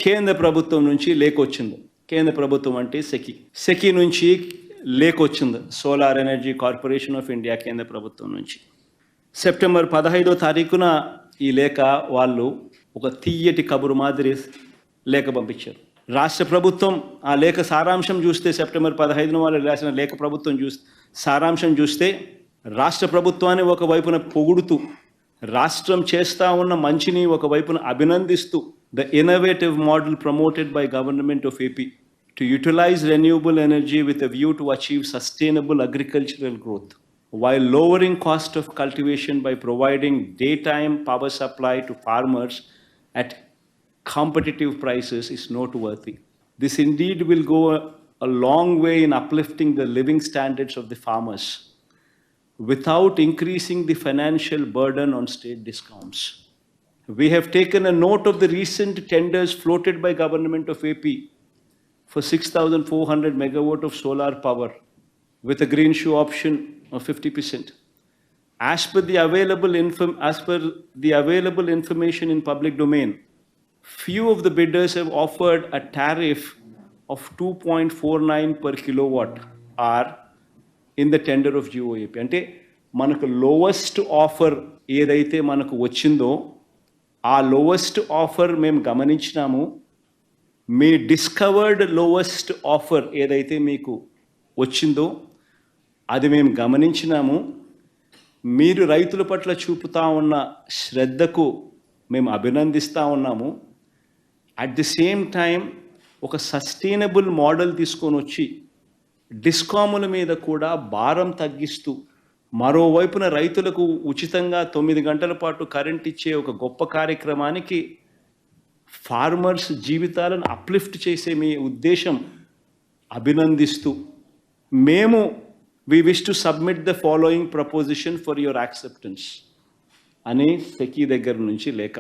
కేంద్ర ప్రభుత్వం నుంచి లేఖ వచ్చింది. కేంద్ర ప్రభుత్వం అంటే సెకి నుంచి లేఖ వచ్చింది. Solar energy corporation of India కేంద్ర ప్రభుత్వం నుంచి సెప్టెంబర్ 15వ తారీఖున ఈ లేఖ వాళ్ళు ఒక తీయటి కబురు మాదిరి లేఖ పంపించారు. రాష్ట్ర ప్రభుత్వం ఆ లేఖ సారాంశం చూస్తే, సెప్టెంబర్ 15న వాళ్ళు రాసిన లేఖ ప్రభుత్వం సారాంశం చూస్తే, రాష్ట్ర ప్రభుత్వాన్ని ఒకవైపున పొగుడుతూ, రాష్ట్రం చేస్తూ ఉన్న మంచిని ఒకవైపున అభినందిస్తూ, the innovative model promoted by government of AP to utilise renewable energy with a view to achieve sustainable agricultural growth while lowering cost of cultivation by providing daytime power supply to farmers at competitive prices is noteworthy. This indeed will go a long way in uplifting the living standards of the farmers without increasing the financial burden on state discounts. We have taken a note of the recent tenders floated by Government of AP for 6,400 megawatt of solar power with a green shoe option of 50%. As per the available information in public domain, few of the bidders have offered a tariff of 2.49 per kilowatt hour in the tender of GOAP. అంటే మనకు lowest offer ఏదైతే మనకు వచ్చిందో ఆ lowest offer మేము గమనించినాము. మీ discovered lowest offer ఏదైతే మీకు వచ్చిందో అది మేము గమనించినాము. మీరు రైతుల పట్ల చూపుతా ఉన్న శ్రద్ధకు మేము అభినందిస్తూ ఉన్నాము. అట్ ది సేమ్ టైం ఒక సస్టైనబుల్ మోడల్ తీసుకొని వచ్చి డిస్కాముల మీద కూడా భారం తగ్గిస్తూ, మరోవైపున రైతులకు ఉచితంగా 9 గంటల పాటు కరెంట్ ఇచ్చే ఒక గొప్ప కార్యక్రమానికి ఫార్మర్స్ జీవితాలను అప్లిఫ్ట్ చేసే మీ ఉద్దేశం అభినందిస్తూ we wish to submit the following proposition for your acceptance అని సెకీ దగ్గర నుంచి లేఖ.